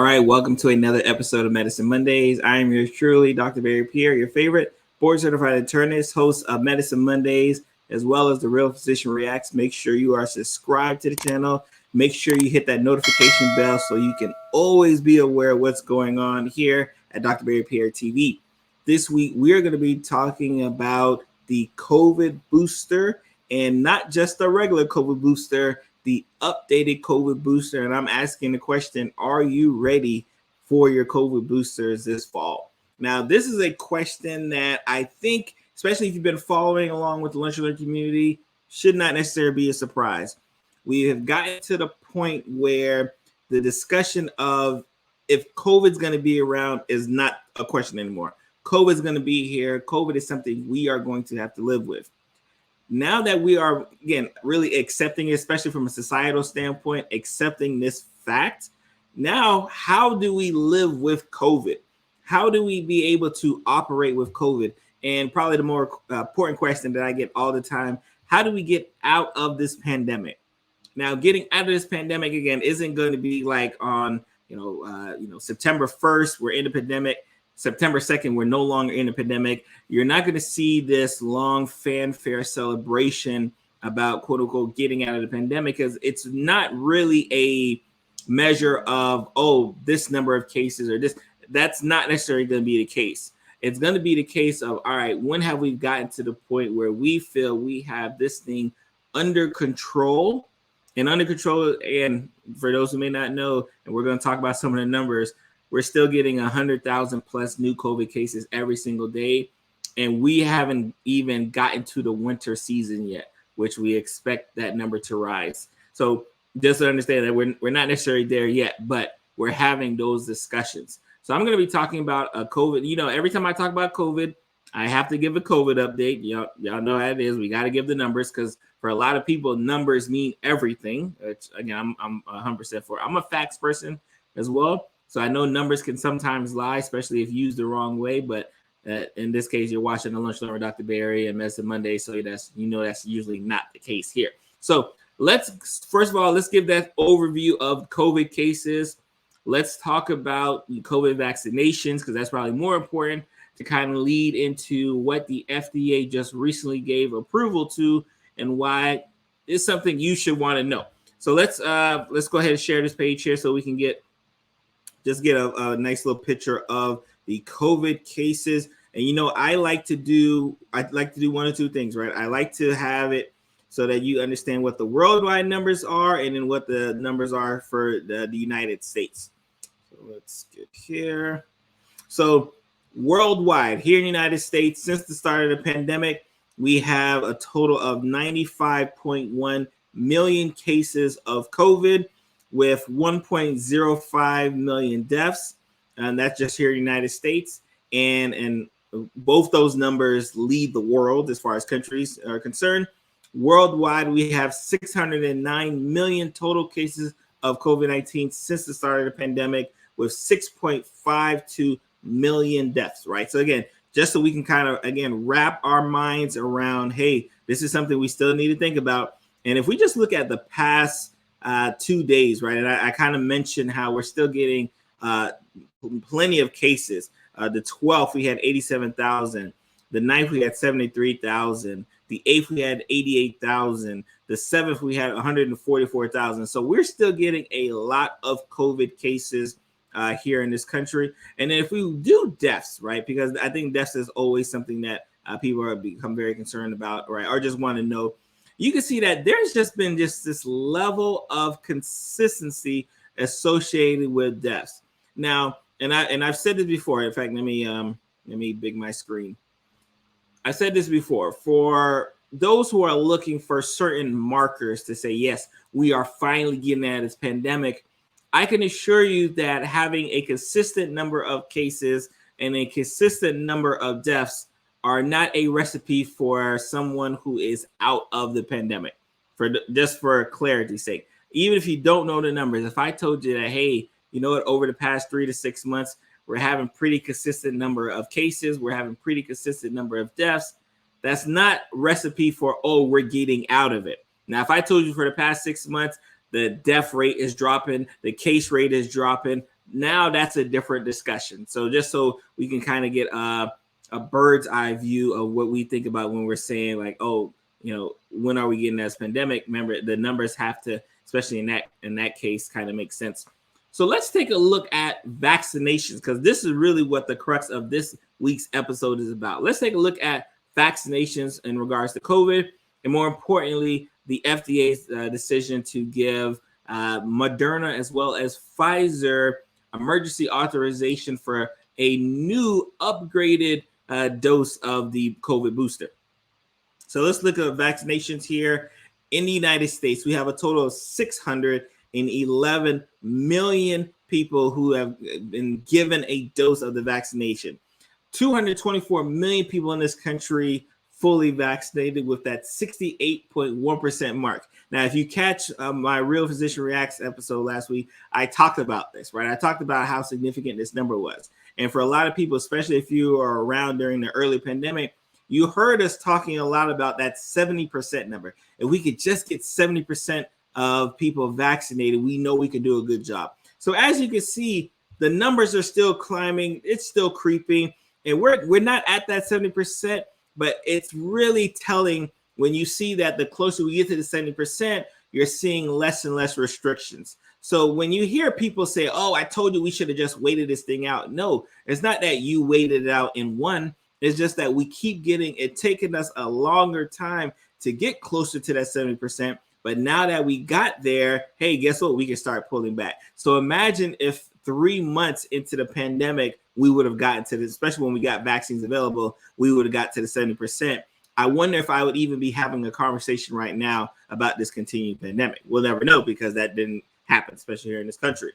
All right, welcome to another episode of Medicine Mondays. I am yours truly, Dr. Pierre, your favorite board-certified internist, host of Medicine Mondays, as well as The Real Physician Reacts. Make sure you are subscribed to the channel. Make sure you hit that notification bell so you can always be aware of what's going on here at Dr. Pierre TV. This week, we are going to be talking about the COVID booster, and not just the regular COVID booster, the updated COVID booster. And I'm asking the question, are you ready for your COVID boosters this fall? Now, this is a question that I think, especially if you've been following along with the Lunch and Learn community, should not necessarily be a surprise. We have gotten to the point where the discussion of if COVID's going to be around is not a question anymore. COVID's going to be here. COVID is something we are going to have to live with. Now that we are, again, really accepting it, especially from a societal standpoint, accepting this fact, now how do we live with COVID? How do we be able to operate with COVID? And probably the more important question that I get all the time, how do we get out of this pandemic? Now, getting out of this pandemic, again, isn't going to be like on, September 1st, we're in the pandemic. September 2nd, we're no longer in a pandemic. You're not going to see this long fanfare celebration about, quote unquote, getting out of the pandemic, because it's not really a measure of, oh, this number of cases or this. That's not necessarily going to be the case. It's going to be the case of, all right, when have we gotten to the point where we feel we have this thing under control? And under control, and for those who may not know, and we're going to talk about some of the numbers, we're still getting 100,000 plus new COVID cases every single day. And we haven't even gotten to the winter season yet, which we expect that number to rise. So just to understand that we're not necessarily there yet, but we're having those discussions. So I'm going to be talking about COVID. You know, every time I talk about COVID, I have to give a COVID update. Y'all know how it is. We got to give the numbers, because for a lot of people, numbers mean everything. Which, again, I'm 100% for. I'm a facts person as well. So I know numbers can sometimes lie, especially if used the wrong way. But in this case, you're watching the Lunch and Learn with Dr. Barry and Medicine Monday, so that's usually not the case here. So let's give that overview of COVID cases. Let's talk about COVID vaccinations, because that's probably more important to kind of lead into what the FDA just recently gave approval to and why it's something you should want to know. So let's go ahead and share this page here so we can get a nice little picture of the COVID cases. And I like to do one or two things, right? I like to have it so that you understand what the worldwide numbers are and then what the numbers are for the United States. So let's get here. So worldwide, here in the United States, since the start of the pandemic, we have a total of 95.1 million cases of COVID, with 1.05 million deaths, and that's just here in the United States. And both those numbers lead the world as far as countries are concerned. Worldwide, we have 609 million total cases of COVID-19 since the start of the pandemic, with 6.52 million deaths, right? So again, just so we can kind of, again, wrap our minds around, hey, this is something we still need to think about. And if we just look at the past 2 days, right? And I kind of mentioned how we're still getting plenty of cases. The 12th, we had 87,000. The 9th, we had 73,000. The 8th, we had 88,000. The 7th, we had 144,000. So we're still getting a lot of COVID cases here in this country. And then if we do deaths, right? Because I think deaths is always something that people are become very concerned about, right? Or just want to know. You can see that there's just been this level of consistency associated with deaths. Now, and I've said this before. In fact, let me big my screen. I said this before. For those who are looking for certain markers to say, yes, we are finally getting out of this pandemic, I can assure you that having a consistent number of cases and a consistent number of deaths are not a recipe for someone who is out of the pandemic. Just for clarity's sake, even if you don't know the numbers, if I told you that, hey, you know what, over the past 3 to 6 months, we're having pretty consistent number of cases, we're having pretty consistent number of deaths, that's not recipe for, oh, we're getting out of it. Now, if I told you for the past 6 months, the death rate is dropping, the case rate is dropping, Now that's a different discussion. So just so we can kind of get a bird's eye view of what we think about when we're saying like, oh, when are we getting this pandemic? Remember, the numbers have to, especially in that case, kind of make sense. So let's take a look at vaccinations, because this is really what the crux of this week's episode is about. Let's take a look at vaccinations in regards to COVID, and more importantly, the FDA's decision to give Moderna as well as Pfizer emergency authorization for a new upgraded dose of the COVID booster. So let's look at vaccinations here. In the United States, we have a total of 611 million people who have been given a dose of the vaccination. 224 million people in this country fully vaccinated, with that 68.1% mark. Now, if you catch my Real Physician Reacts episode last week, I talked about this, right? I talked about how significant this number was. And for a lot of people, especially if you are around during the early pandemic, you heard us talking a lot about that 70% number. If we could just get 70% of people vaccinated, we know we can do a good job. So as you can see, the numbers are still climbing. It's still creeping. And we're not at that 70%, but it's really telling when you see that the closer we get to the 70%, you're seeing less and less restrictions. So when you hear people say, oh, I told you we should have just waited this thing out. No, it's not that you waited it out in one. It's just that we keep getting it, taking us a longer time to get closer to that 70%. But now that we got there, hey, guess what? We can start pulling back. So imagine if 3 months into the pandemic, we would have gotten to this, especially when we got vaccines available, we would have got to the 70%. I wonder if I would even be having a conversation right now about this continued pandemic. We'll never know, because that didn't happen, especially here in this country.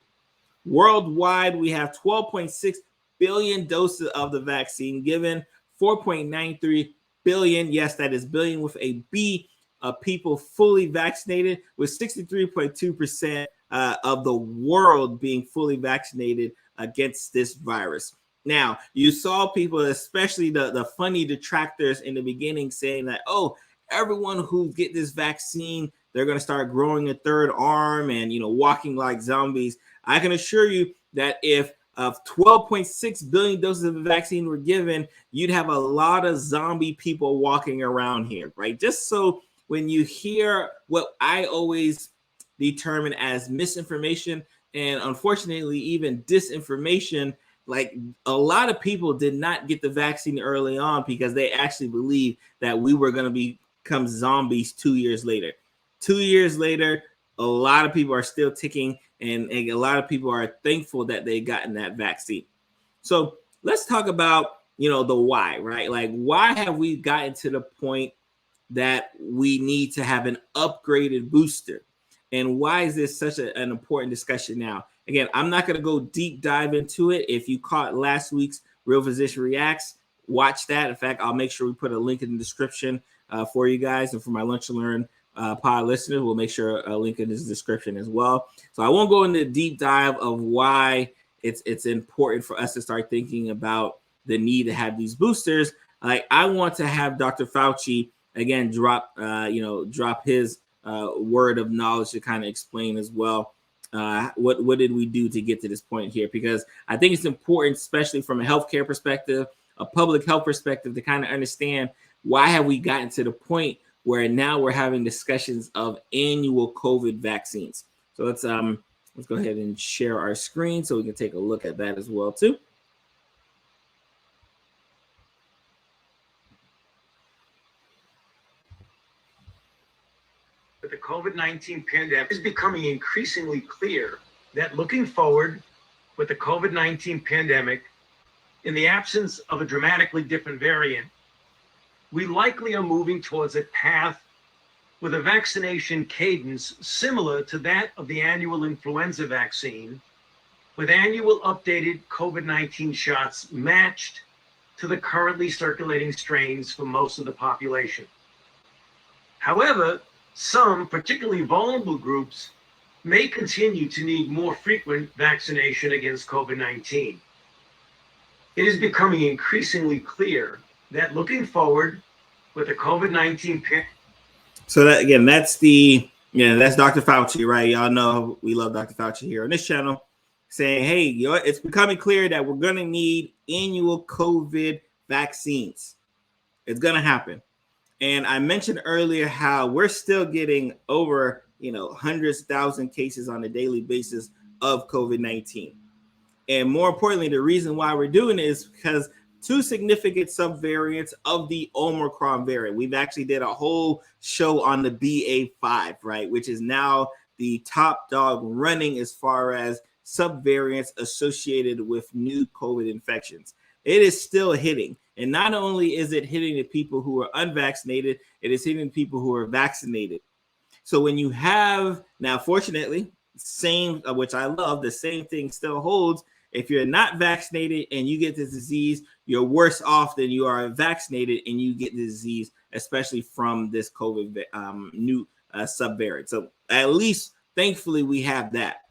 Worldwide, we have 12.6 billion doses of the vaccine given, 4.93 billion, yes, that is billion with a B, of people fully vaccinated, with 63.2% of the world being fully vaccinated against this virus. Now, you saw people, especially the funny detractors in the beginning, saying that, oh, everyone who get this vaccine, they're going to start growing a third arm and, walking like zombies. I can assure you that if 12.6 billion doses of the vaccine were given, you'd have a lot of zombie people walking around here, right? Just so when you hear what I always determine as misinformation and unfortunately even disinformation, like a lot of people did not get the vaccine early on because they actually believed that we were going to become zombies 2 years later. 2 years later, a lot of people are still ticking, and a lot of people are thankful that they gotten that vaccine. So let's talk about, the why, right? Like, why have we gotten to the point that we need to have an upgraded booster? And why is this such an important discussion now? Again, I'm not going to go deep dive into it. If you caught last week's Real Physician Reacts, watch that. In fact, I'll make sure we put a link in the description for you guys. And for my Lunch and Learn pod listeners, we'll make sure a link in this description as well. So I won't go into the deep dive of why it's important for us to start thinking about the need to have these boosters. Like, I want to have Dr. Fauci again drop his word of knowledge to kind of explain as well what did we do to get to this point here, because I think it's important, especially from a healthcare perspective, a public health perspective, to kind of understand why have we gotten to the point where now we're having discussions of annual COVID vaccines. So let's go ahead and share our screen so we can take a look at that as well too. But the COVID-19 pandemic is becoming increasingly clear that looking forward with the COVID-19 pandemic, in the absence of a dramatically different variant, we likely are moving towards a path with a vaccination cadence similar to that of the annual influenza vaccine, with annual updated COVID-19 shots matched to the currently circulating strains for most of the population. However, some particularly vulnerable groups may continue to need more frequent vaccination against COVID-19. It is becoming increasingly clear that looking forward with the COVID-19 pandemic. So that, again, that's Dr. Fauci, right? Y'all know we love Dr. Fauci here on this channel, saying, hey, it's becoming clear that we're going to need annual COVID vaccines. It's going to happen. And I mentioned earlier how we're still getting over, hundreds of thousand cases on a daily basis of COVID-19. And more importantly, the reason why we're doing it is because two significant subvariants of the Omicron variant. We've actually did a whole show on the BA5, right, which is now the top dog running as far as subvariants associated with new COVID infections. It is still hitting. And not only is it hitting the people who are unvaccinated, it is hitting people who are vaccinated. So when you have, now fortunately, same, which I love, the same thing still holds. If you're not vaccinated and you get this disease, you're worse off than you are vaccinated and you get the disease, especially from this COVID new subvariant. So at least, thankfully, we have that.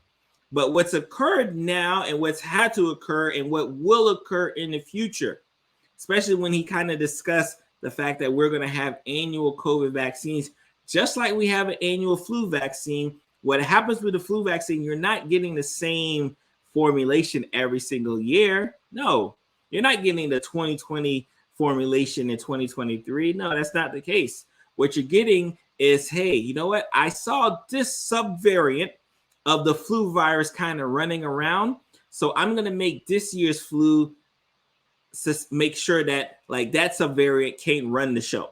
But what's occurred now and what's had to occur and what will occur in the future, especially when he kind of discussed the fact that we're going to have annual COVID vaccines, just like we have an annual flu vaccine. What happens with the flu vaccine, you're not getting the same formulation every single year. No, you're not getting the 2020 formulation in 2023. No, that's not the case. What you're getting is, hey, you know what? I saw this subvariant of the flu virus kind of running around. So I'm going to make this year's flu make sure that like that subvariant can't run the show.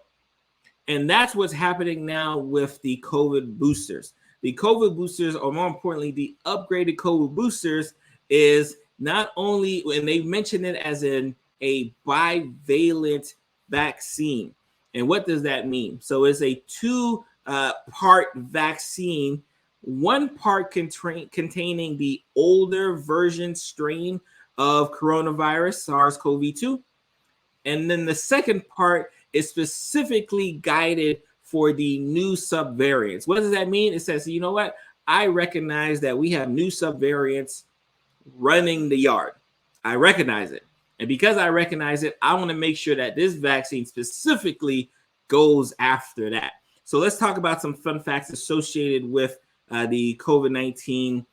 And that's what's happening now with the COVID boosters. The COVID boosters, or more importantly, the upgraded COVID boosters, is not only, and they mention it as a bivalent vaccine. And what does that mean? So it's a two-part vaccine, one part containing the older version strain of coronavirus, SARS-CoV-2. And then the second part is specifically guided for the new subvariants. What does that mean? It says, you know what? I recognize that we have new subvariants running the yard. I recognize it. And because I recognize it, I want to make sure that this vaccine specifically goes after that. So let's talk about some fun facts associated with the COVID-19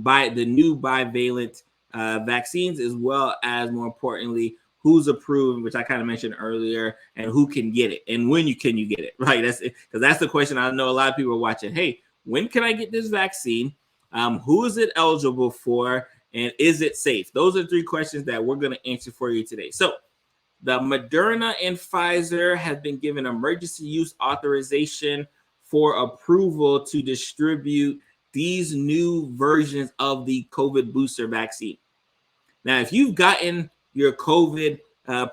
by the new bivalent vaccines, as well as, more importantly, who's approved, which I kind of mentioned earlier, and who can get it, and when can you get it, right? That's it, because that's the question. I know a lot of people are watching. Hey, when can I get this vaccine? Who is it eligible for, and is it safe? Those are three questions that we're going to answer for you today. So the Moderna and Pfizer have been given emergency use authorization for approval to distribute these new versions of the COVID booster vaccine. Now, if you've gotten your COVID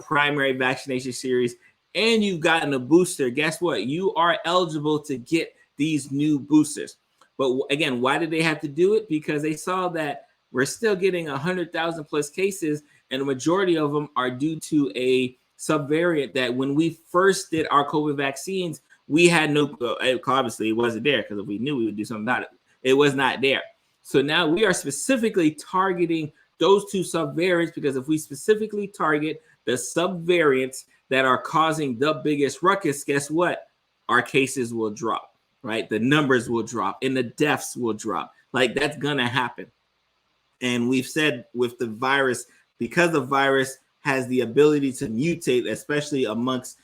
primary vaccination series and you've gotten a booster, guess what? You are eligible to get these new boosters. But again, why did they have to do it? Because they saw that we're still getting 100,000 plus cases, and the majority of them are due to a subvariant that when we first did our COVID vaccines, we had no, obviously it wasn't there, because if we knew, we would do something about it. It was not there. So now we are specifically targeting those two subvariants, because if we specifically target the subvariants that are causing the biggest ruckus, guess what? Our cases will drop, right? The numbers will drop and the deaths will drop. Like, that's going to happen. And we've said with the virus, because the virus has the ability to mutate, especially amongst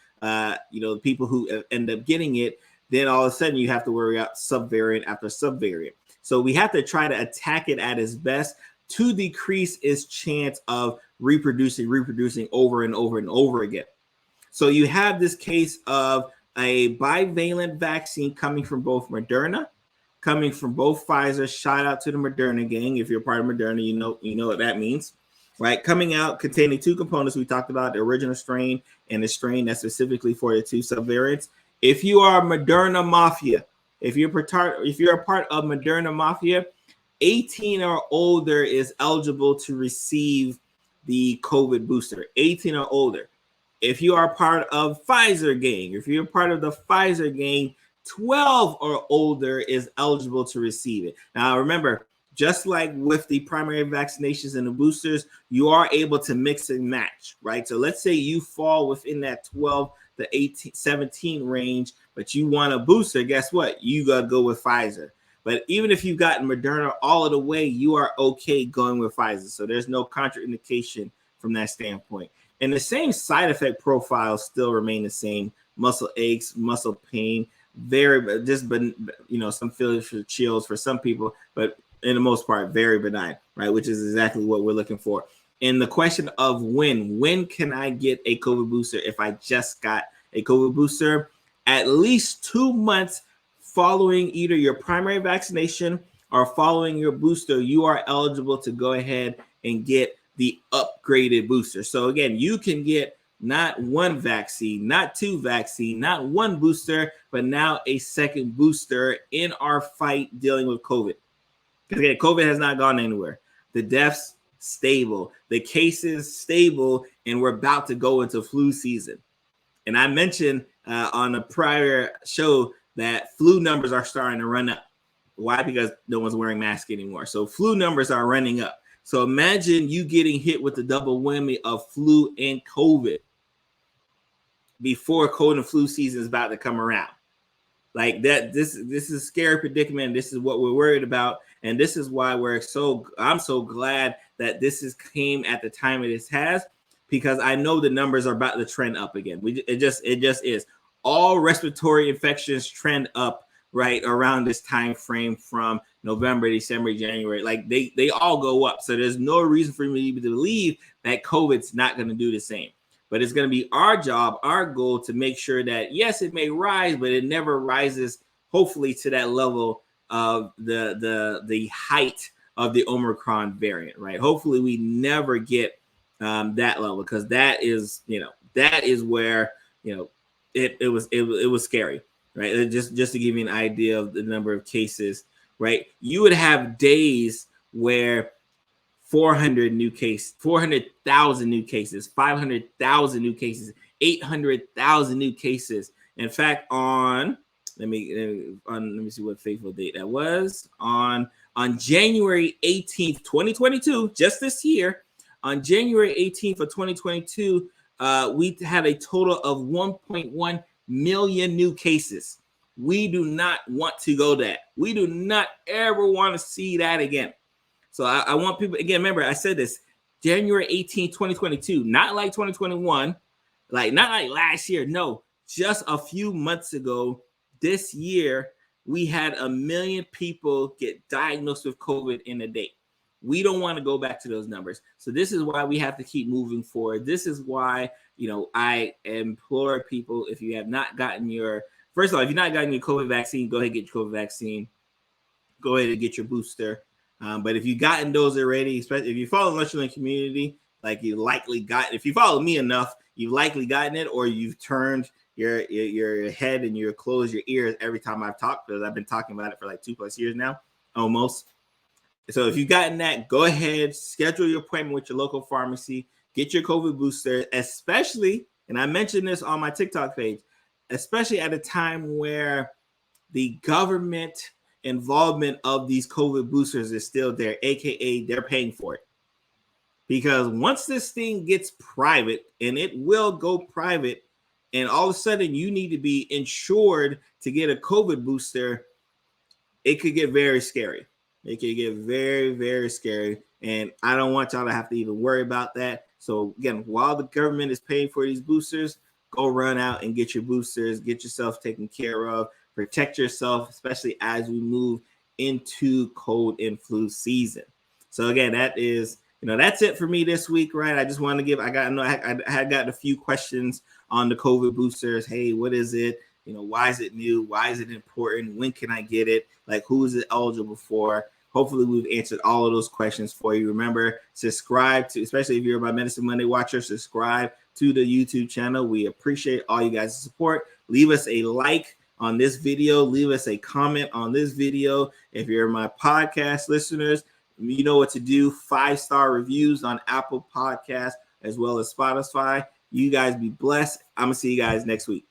people who end up getting it, then all of a sudden you have to worry about subvariant after subvariant. So we have to try to attack it at its best to decrease its chance of reproducing over and over and over again. So you have this case of a bivalent vaccine coming from both Moderna, coming from both Pfizer. Shout out to the Moderna gang. If you're part of Moderna, you know what that means, right? Coming out containing two components. We talked about the original strain and the strain that's specifically for the two subvariants. If you are Moderna Mafia, if you're a part of Moderna Mafia, 18 or older is eligible to receive the COVID booster. 18 or older. If you are part of Pfizer gang, if you're part of the Pfizer gang, 12 or older is eligible to receive it. Now, remember, just like with the primary vaccinations and the boosters, you are able to mix and match, right? So let's say you fall within that 12 to 17 range, but you want a booster. Guess what? You got to go with Pfizer. But even if you've gotten Moderna all of the way, you are okay going with Pfizer. So there's no contraindication from that standpoint. And the same side effect profiles still remain the same: muscle aches, muscle pain, very just, but some feelings for chills for some people, but in the most part, very benign, right? Which is exactly what we're looking for. And the question of when can I get a COVID booster if I just got a COVID booster? At least 2 months following either your primary vaccination or following your booster, you are eligible to go ahead and get the upgraded booster. So again, you can get not one vaccine, not two vaccine, not one booster, but now a second booster in our fight dealing with COVID. Because again, COVID has not gone anywhere. The deaths stable, the cases stable, and we're about to go into flu season. And I mentioned on a prior show that flu numbers are starting to run up. Why? Because no one's wearing masks anymore. So flu numbers are running up. So imagine you getting hit with the double whammy of flu and COVID before cold and flu season is about to come around. Like that, this is a scary predicament. This is what we're worried about. And this is why I'm so glad that this came at the time it has, because I know the numbers are about to trend up again. It just is. All respiratory infections trend up right around this time frame from November, December, January. Like they all go up. So there's no reason for me to believe that COVID's not going to do the same. But it's going to be our job, our goal to make sure that, yes, it may rise, but it never rises, hopefully, to that level of the height of the Omicron variant, right? Hopefully we never get that level, because that is where, it was scary, right? Just to give you an idea of the number of cases, right? You would have days where 400,000 new cases, 500,000 new cases, 800,000 new cases. In fact, let me see what faithful date that was. On January 18th, 2022, just this year, on January 18th of 2022, we had a total of 1.1 million new cases. We do not want to go that. We do not ever want to see that again. So I want people, again, remember, I said this, January 18th, 2022, not like 2021, not like last year. No, just a few months ago, this year, we had 1 million people get diagnosed with COVID in a day. We don't want to go back to those numbers. So this is why we have to keep moving forward. This is why, I implore people, if you have not gotten first of all, if you've not gotten your COVID vaccine, go ahead and get your COVID vaccine. Go ahead and get your booster. But if you've gotten those already, especially if you follow the Lunchland community, like you likely got, if you follow me enough, you've likely gotten it, or you've turned your head and you close your ears every time I've talked, because I've been talking about it for like 2+ years now, almost. So if you've gotten that, go ahead, schedule your appointment with your local pharmacy, get your COVID booster, especially, and I mentioned this on my TikTok page, especially at a time where the government involvement of these COVID boosters is still there, aka they're paying for it. Because once this thing gets private, and it will go private, and all of a sudden you need to be insured to get a COVID booster, it could get very scary. It could get very, very scary. And I don't want y'all to have to even worry about that. So again, while the government is paying for these boosters, go run out and get your boosters, get yourself taken care of, protect yourself, especially as we move into cold and flu season. So again, that is, that's it for me this week, right? I just want to I had gotten a few questions on the COVID boosters. Hey, what is it? Why is it new? Why is it important? When can I get it? Like, who is it eligible for? Hopefully we've answered all of those questions for you. Remember, subscribe to, especially if you're my Medicine Monday watcher, subscribe to the YouTube channel. We appreciate all you guys' support. Leave us a like on this video. Leave us a comment on this video. If you're my podcast listeners, you know what to do. 5-star reviews on Apple Podcasts as well as Spotify. You guys be blessed. I'm going to see you guys next week.